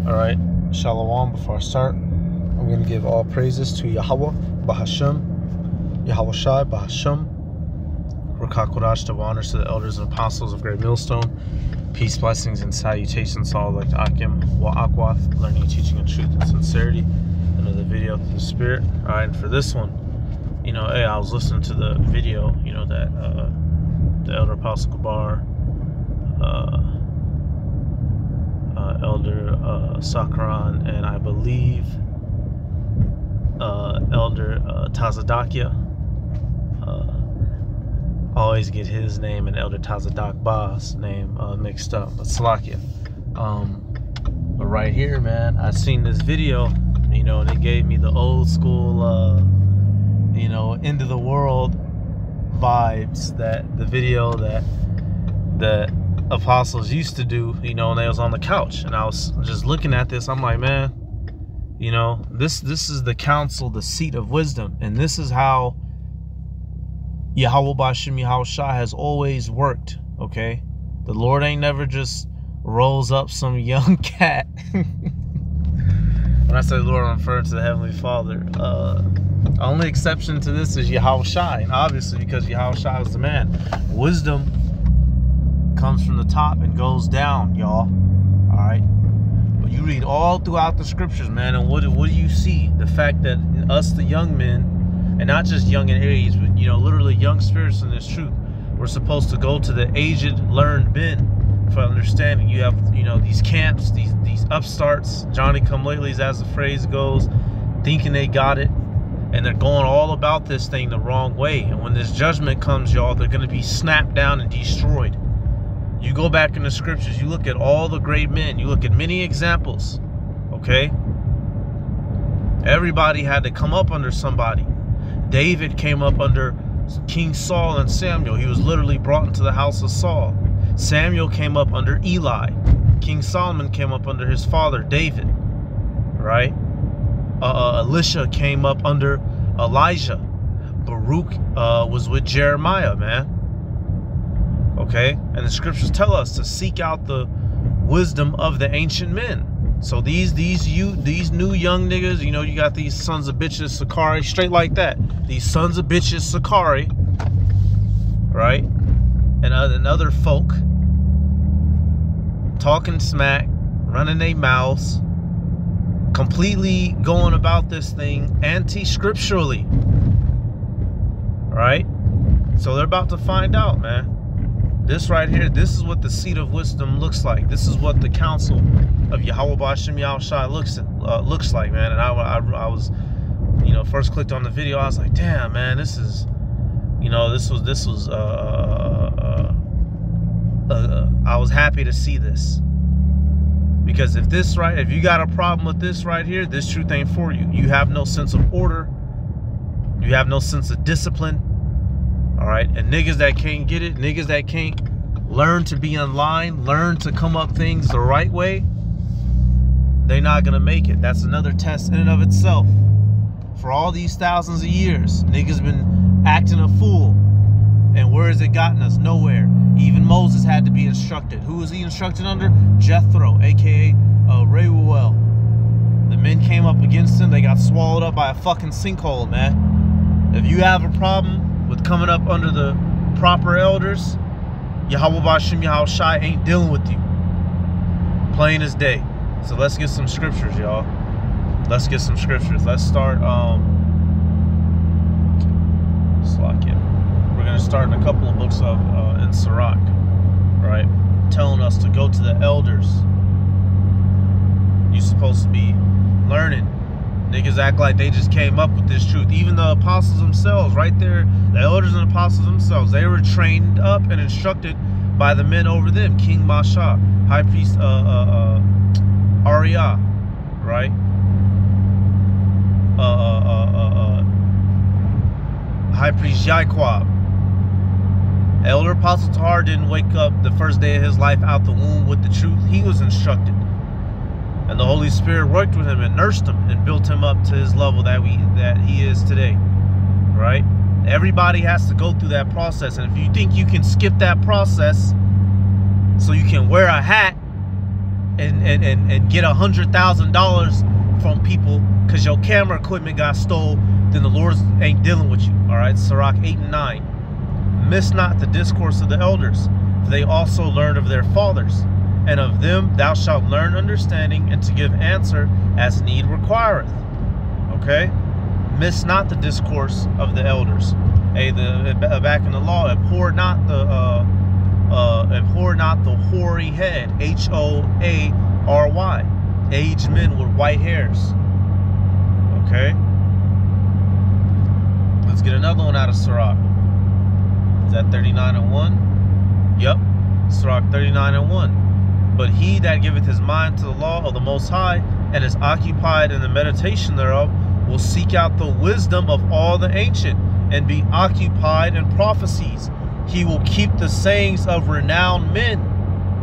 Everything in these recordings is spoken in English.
Alright, Shalom. Before I start, I'm going to give all praises to Yahweh, Bahashem, Yahweh Shai, Bahashem, Rakakodash, to honors to the elders and apostles of Great Millstone. Peace, blessings, and salutations to all like Akim, Wa'akwath, learning, teaching, and truth and sincerity. Another video through the Spirit. Alright, and for this one, hey, I was listening to the video, that the Elder Apostle Kabar, Elder Sakharan, and I believe Elder Tazadakia. Always get his name and Elder Tazadak Ba's name mixed up, but Salakia. But right here, man, I seen this video, and it gave me the old school, end of the world vibes, that the video that the apostles used to do, when they was on the couch. And I was just looking at this, I'm like, man, this is the council, the seat of wisdom, and this is how Yahweh Bashim Yahweh Shai has always worked. Okay, the Lord ain't never just rolls up some young cat. When I say Lord, I'm referring to the Heavenly Father. Only exception to this is Yahweh Shai, and obviously because Yahweh Shai was the man. Wisdom comes from the top and goes down, y'all. All right, but you read all throughout the scriptures, man, and what do you see? The fact that us, the young men, and not just young in age, but literally young spirits in this truth, we're supposed to go to the aged, learned men for understanding. You have these camps, these upstarts, Johnny come latelys, as the phrase goes, thinking they got it, and they're going all about this thing the wrong way. And when this judgment comes, y'all, they're going to be snapped down and destroyed. You go back in the scriptures, you look at all the great men, you look at many examples, okay? Everybody had to come up under somebody. David came up under King Saul and Samuel. He was literally brought into the house of Saul. Samuel came up under Eli. King Solomon came up under his father, David, right? Elisha came up under Elijah. Baruch was with Jeremiah, man. Okay, and the scriptures tell us to seek out the wisdom of the ancient men. So these new young niggas, you got these sons of bitches, Sakari, straight like that. These sons of bitches, Sakari, right? And other folk talking smack, running their mouths, completely going about this thing anti-scripturally, right? So they're about to find out, man. This right here, this is what the seat of wisdom looks like. This is what the council of Yahweh Bashim Yahweh Shai looks like, man. And I was, first clicked on the video, I was like, damn, man, this is, I was happy to see this, because if you got a problem with this right here, this truth ain't for you. You have no sense of order. You have no sense of discipline. All right, and niggas that can't get it, niggas that can't learn to be in line, learn to come up things the right way, they're not gonna make it. That's another test in and of itself. For all these thousands of years, niggas been acting a fool, and where has it gotten us? Nowhere. Even Moses had to be instructed. Who was he instructed under? Jethro, aka Reuel. The men came up against him, they got swallowed up by a fucking sinkhole, man. If you have a problem with coming up under the proper elders, Yahweh Bashim Yahweh Shai ain't dealing with you. Plain as day. So let's get some scriptures, y'all. Let's get some scriptures. Let's start we're gonna start in a couple of books of in Sirach, right? Telling us to go to the elders. You're supposed to be learning. Niggas act like they just came up with this truth. Even the apostles themselves, right there, the elders and apostles themselves, they were trained up and instructed by the men over them. King Masha, High Priest Arya, right? High Priest Yaquab. Elder Apostle Tahar didn't wake up the first day of his life out the womb with the truth. He was instructed. And the Holy Spirit worked with him and nursed him and built him up to his level that he is today, right? Everybody has to go through that process. And if you think you can skip that process so you can wear a hat and get $100,000 from people because your camera equipment got stole, then the Lord ain't dealing with you. All right, Sirach 8 and 9. Miss not the discourse of the elders, for they also learned of their fathers, and of them thou shalt learn understanding, and to give answer as need requireth. Okay, miss not the discourse of the elders. Hey, back in the law, abhor not the hoary head, Hoary, aged men with white hairs. Okay, let's get another one out of Sirach. Is that 39 and 1? Yep, Sirach 39 and 1. But he that giveth his mind to the law of the Most High, and is occupied in the meditation thereof, will seek out the wisdom of all the ancient, and be occupied in prophecies. He will keep the sayings of renowned men,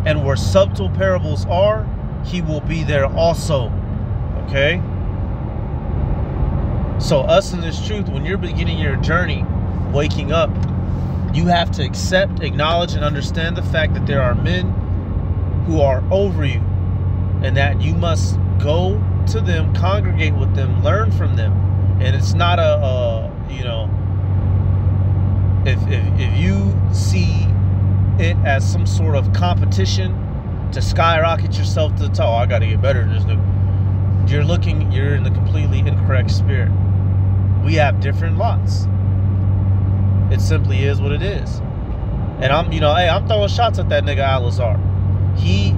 and where subtle parables are, he will be there also. Okay? So us in this truth, when you're beginning your journey, waking up, you have to accept, acknowledge, and understand the fact that there are men who are over you, and that you must go to them, congregate with them, learn from them. And it's not you know, if you see it as some sort of competition to skyrocket yourself to the top, oh, I got to get better than this nigga, you're in the completely incorrect spirit. We have different lots. It simply is what it is. And I'm throwing shots at that nigga Al-Azhar. He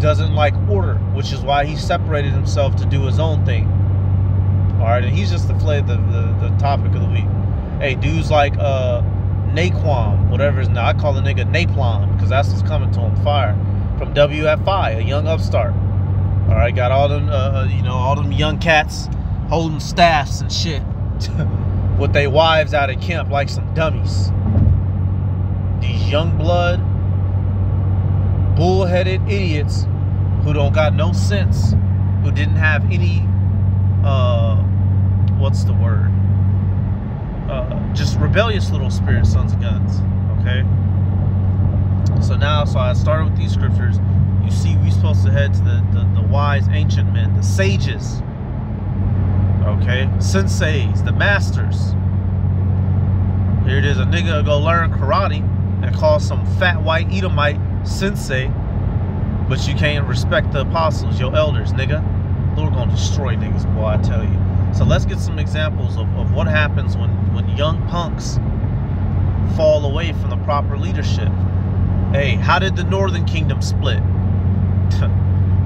doesn't like order, which is why he separated himself to do his own thing. All right, and he's just the topic of the week. Hey, dudes like Naquan, whatever his name, I call the nigga Naplon because that's what's coming to him. Fire from WFI, a young upstart. All right, got all them all them young cats holding staffs and shit with their wives out at camp like some dummies. These young blood, bullheaded idiots who don't got no sense, who didn't have any what's the word? Just rebellious little spirit sons of guns. Okay. So I started with these scriptures. You see, we're supposed to head to the wise ancient men, the sages. Okay, senseis, the masters. Here it is, a nigga go learn karate and call some fat white Edomite sensei, but you can't respect the apostles, your elders, nigga. Lord gonna destroy niggas, boy, I tell you. So let's get some examples of what happens when young punks fall away from the proper leadership. Hey, how did the northern kingdom split?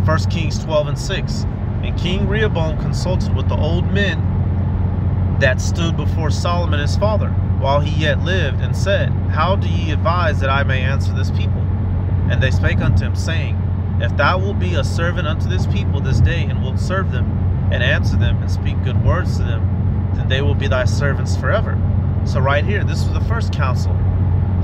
1 Kings 12 and 6. And King Rehoboam consulted with the old men that stood before Solomon his father, while he yet lived, and said, How do ye advise that I may answer this people? And they spake unto him, saying, If thou wilt be a servant unto this people this day, and wilt serve them, and answer them, and speak good words to them, then they will be thy servants forever. So right here, this was the first counsel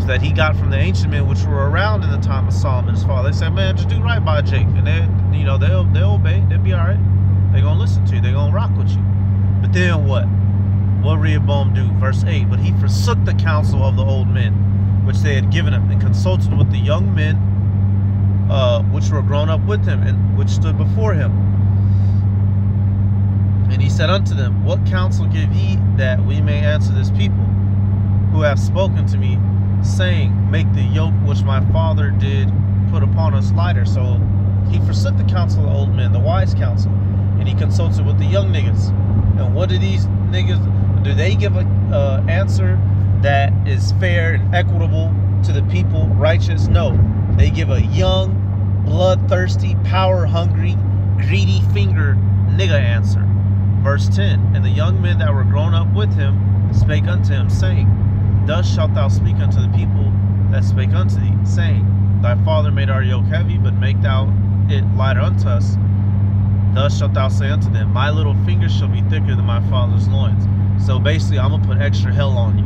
so that he got from the ancient men which were around in the time of Solomon his father. They said, man, just do right by Jake, and they'll obey, they'll be all right. They're gonna listen to you, they're gonna rock with you. But then what Rehoboam do? Verse 8, but he forsook the counsel of the old men which they had given him, and consulted with the young men which were grown up with him, and which stood before him. And he said unto them, What counsel give ye that we may answer this people, who have spoken to me, saying, Make the yoke which my father did put upon us lighter? So he forsook the counsel of the old men, the wise counsel, and he consulted with the young niggas. And what do these niggas do? They give a answer that is fair and equitable to the people, righteous? No, they give a young, bloodthirsty, power-hungry, greedy finger nigga answer. Verse 10, and the young men that were grown up with him spake unto him, saying, Thus shalt thou speak unto the people that spake unto thee, saying, Thy father made our yoke heavy, but make thou it lighter unto us. Thus shalt thou say unto them, My little finger shall be thicker than my father's loins. So basically, I'm gonna put extra hell on you,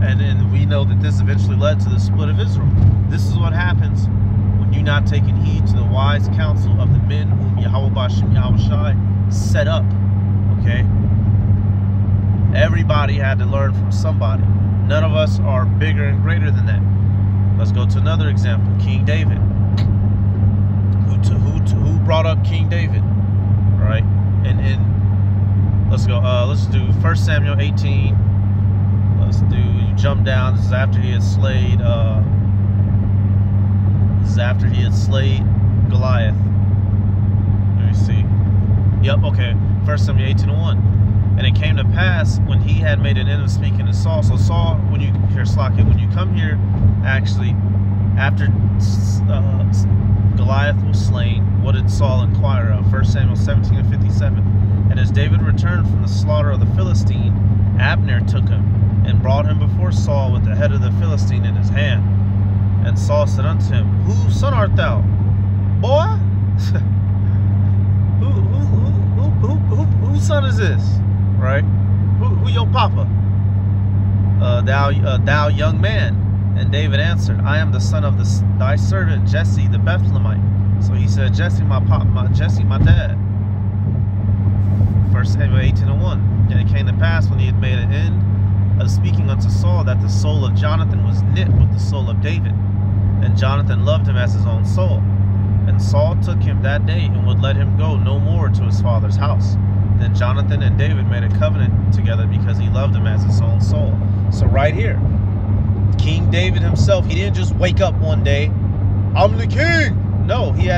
and we know that this eventually led to the split of Israel. This is what happens when you're not taking heed to the wise counsel of the men whom Yahweh Bashem Yahushai set up. Okay, everybody had to learn from somebody. None of us are bigger and greater than that. Let's go to another example. King David. who brought up King David, right? And let's go. Let's do 1 Samuel 18. Let's do. You jump down. This is after he had slayed. This is after he had slayed Goliath. Let me see. Yep. Okay. 1 Samuel 18:1. And it came to pass when he had made an end of speaking to Saul. So Saul, when you hear Slakia, when you come here, actually, after Goliath was slain, what did Saul inquire of? 1 Samuel 17:57. And as David returned from the slaughter of the Philistine, Abner took him and brought him before Saul with the head of the Philistine in his hand. And Saul said unto him, Whose son art thou? Boy? Whose son is this? Right? Who your papa? Thou young man. And David answered, I am the son of thy servant Jesse the Bethlehemite. So he said, Jesse my dad. 1 Samuel 18:1. And it came to pass when he had made an end of speaking unto Saul that the soul of Jonathan was knit with the soul of David, and Jonathan loved him as his own soul. And Saul took him that day and would let him go no more to his father's house. Then Jonathan and David made a covenant together because he loved him as his own soul. So right here, King David himself, he didn't just wake up one day, I'm the king. No, he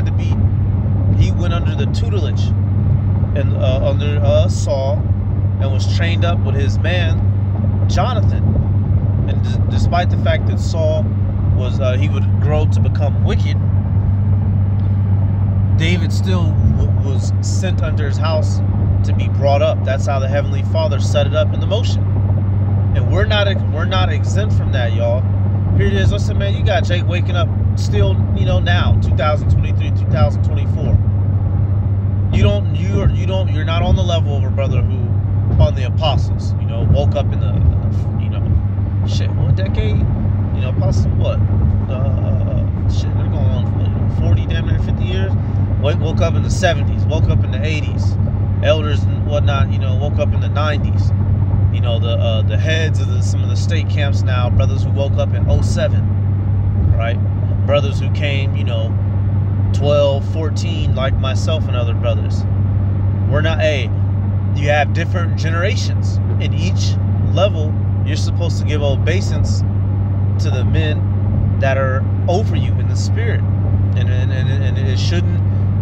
went under the tutelage and under Saul, and was trained up with his man Jonathan. And despite the fact that Saul was he would grow to become wicked, David still was sent under his house to be brought up. That's how the Heavenly Father set it up in the motion. And we're not exempt from that, y'all. Here it is. Listen, man, you got Jake waking up still, now, 2023, 2024. You're not on the level of a brother who, on the apostles, woke up in the shit, what decade? Apostles, what? Shit, they're going on 40, damn near 50 years. Woke up in the 70s, woke up in the 80s. Elders and whatnot, woke up in the 90s. The heads of some of the state camps now, brothers who woke up in 07, right? Brothers who came, 12, 14, like myself and other brothers. We're not, you have different generations. In each level, you're supposed to give obeisance to the men that are over you in the spirit. And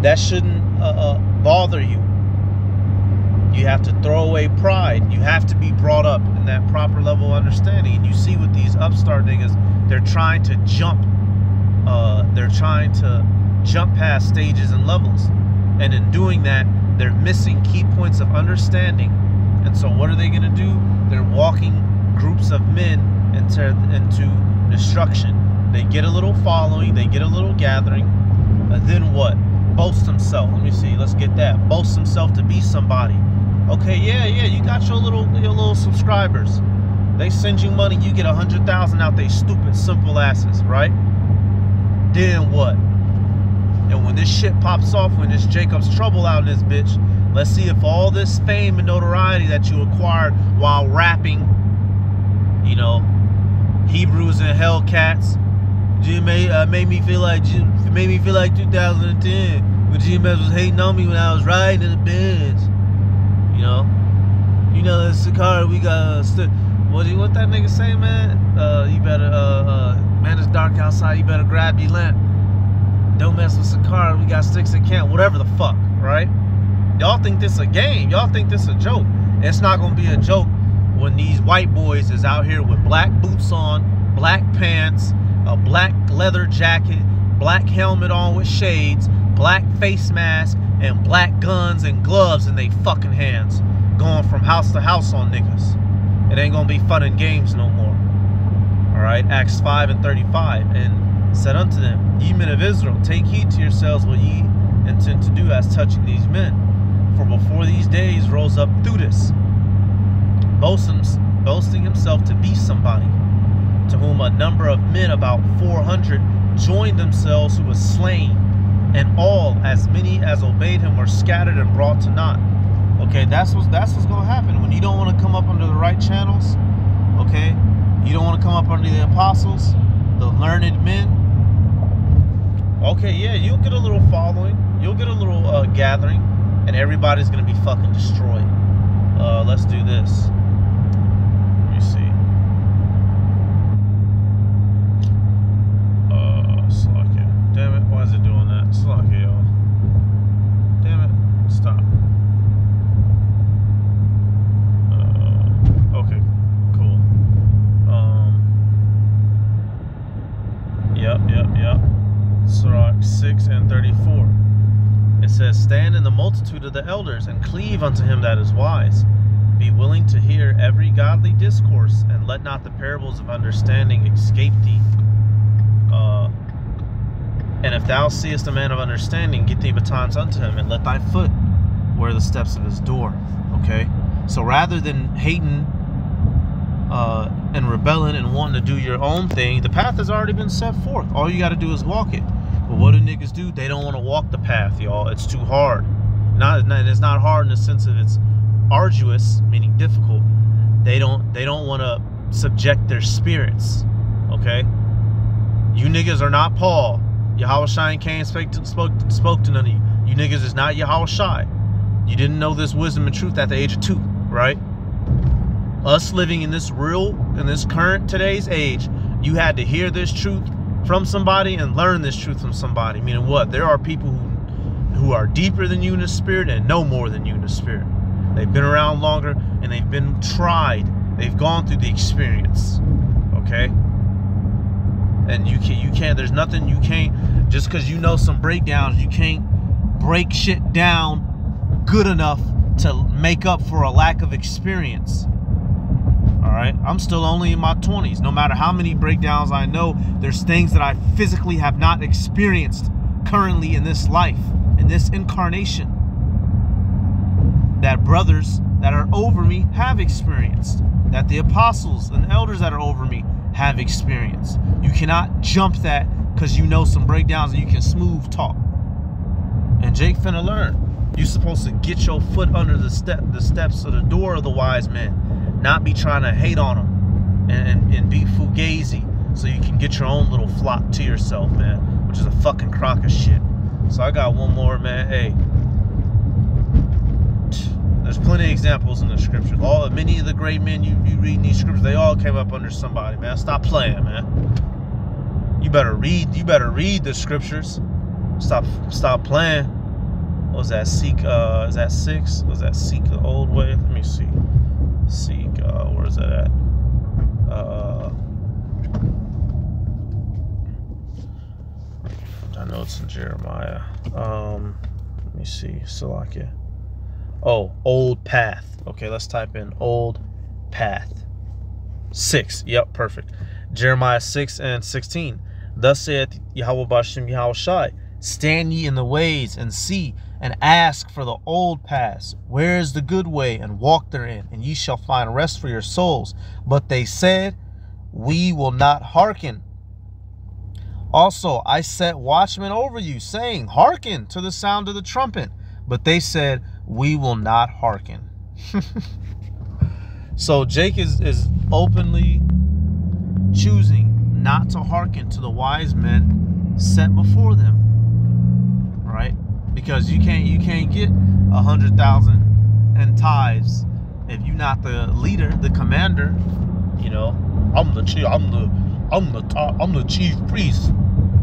that shouldn't bother you. You have to throw away pride. You have to be brought up in that proper level of understanding. And you see with these upstart niggas, they're trying to jump. They're trying to jump past stages and levels. And in doing that, they're missing key points of understanding. And so what are they going to do? They're walking groups of men into destruction. They get a little following. They get a little gathering. Then what? Boast himself. Let me see. Let's get that. Boast himself to be somebody. Okay, yeah, you got your little subscribers. They send you money, you get 100,000 out they stupid, simple asses, right? Then what? And when this shit pops off, when this Jacob's trouble out in this bitch, let's see if all this fame and notoriety that you acquired while rapping, Hebrews and Hellcats, made me feel like 2010 when GMS was hating on me when I was riding in the Benz. The Sakara, we got what that nigga say, man? You better man, it's dark outside, you better grab your lamp. Don't mess with Sakara, we got sticks at camp, whatever the fuck, right? Y'all think this a game, y'all think this a joke. It's not gonna be a joke when these white boys is out here with black boots on, black pants, a black leather jacket, black helmet on with shades, black face mask, and black guns and gloves in they fucking hands, going from house to house on niggas. It ain't gonna be fun and games no more. Alright, Acts 5:35. And said unto them, Ye men of Israel, take heed to yourselves what ye intend to do as touching these men. For before these days rose up Theudas, boasting himself to be somebody, to whom a number of men, about 400, joined themselves, who was slain, and all, as many as obeyed him, were scattered and brought to naught. Okay, that's what's going to happen when you don't want to come up under the right channels. Okay, you don't want to come up under the apostles, the learned men. Okay, yeah, you'll get a little following. You'll get a little gathering. And everybody's going to be fucking destroyed. Let's do this. Let me see. Slack it. Damn it, why is it doing that? Slack it, y'all. Damn it, stop. Okay, cool. Yep. Sirach 6 and 34. It says, stand in the multitude of the elders and cleave unto him that is wise. Be willing to hear every godly discourse, and let not the parables of understanding escape thee. And if thou seest a man of understanding, get thee betimes unto him, and let thy foot wear the steps of his door. Okay? So rather than hating and rebelling and wanting to do your own thing, the path has already been set forth. All you got to do is walk it. But what do niggas do? They don't want to walk the path, y'all. It's too hard. It's not hard in the sense of it's arduous, meaning difficult. They don't want to subject their spirits. Okay? You niggas are not Paul. Yahweh Shai came and spoke to none of you. You niggas is not Yahweh Shai. You didn't know this wisdom and truth at the age of 2, right? Us living in this current today's age, you had to hear this truth from somebody and learn this truth from somebody. Meaning what? There are people who are deeper than you in the spirit and know more than you in the spirit. They've been around longer and they've been tried. They've gone through the experience. Okay? And you can't, there's nothing you can't, just because you know some breakdowns, you can't break shit down good enough to make up for a lack of experience. Alright? I'm still only in my 20s. No matter how many breakdowns I know, there's things that I physically have not experienced currently in this life, in this incarnation, that brothers that are over me have experienced, that the apostles and elders that are over me have experienced. You cannot jump that because you know some breakdowns and you can smooth talk. And Jake finna learn. You're supposed to get your foot under the steps of the door of the wise men, not be trying to hate on them and be fugazi so you can get your own little flock to yourself, man, which is a fucking crock of shit. So I got one more, man. Hey, there's plenty of examples in the scriptures. Many of the great men you read in these scriptures, they all came up under somebody, man. Stop playing, man. You better read the scriptures. Stop playing. What was that? Seek, is that 6? Was that seek the old way? Let me see. Seek, where is that at? I know it's in Jeremiah. Let me see. Salakia. Oh, old path. Okay, let's type in old path. 6. Yep, perfect. Jeremiah 6 and 16. Thus saith Yahweh Bashem Yahweh Shai, stand ye in the ways and see and ask for the old paths. Where is the good way? And walk therein, and ye shall find rest for your souls. But they said, we will not hearken. Also, I set watchmen over you, saying, hearken to the sound of the trumpet. But they said, we will not hearken. So Jake is openly choosing not to hearken to the wise men set before them, right? Because you can't get 100,000 in tithes if you're not the leader, the commander. You know, I'm the chief priest.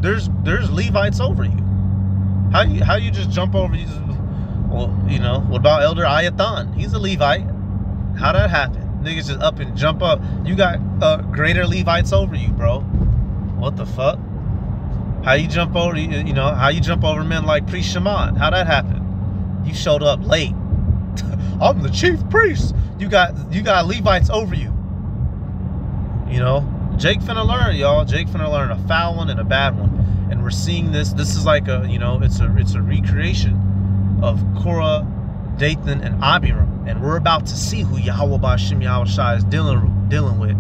There's Levites over you. How you just jump over? Well, you know, what about Elder Ayathan? He's a Levite. How'd that happen? Niggas just up and jump up. You got greater Levites over you, bro. What the fuck? How you jump over, you know, how you jump over men like Priest Shimon? How'd that happen? You showed up late. I'm the chief priest. You got Levites over you. You know, Jake finna learn, y'all. Jake finna learn a foul one and a bad one. And we're seeing this. This is like a, you know, it's a recreation of Korah, Dathan, and Abiram, and we're about to see who Yahweh Bashem Yahweh Shai is dealing with.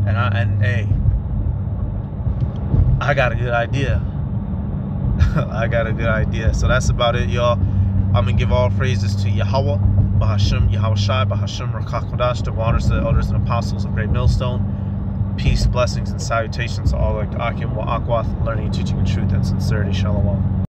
And hey, I got a good idea. I got a good idea. So that's about it, y'all. I'm gonna give all praises to Yahweh Bahashem Yahweh Shai Bahashem Rakach Kodash, the honors to the elders and apostles of Great Millstone. Peace, blessings, and salutations to all. Akim wa Akwath, learning, teaching, and truth and sincerity. Shalom.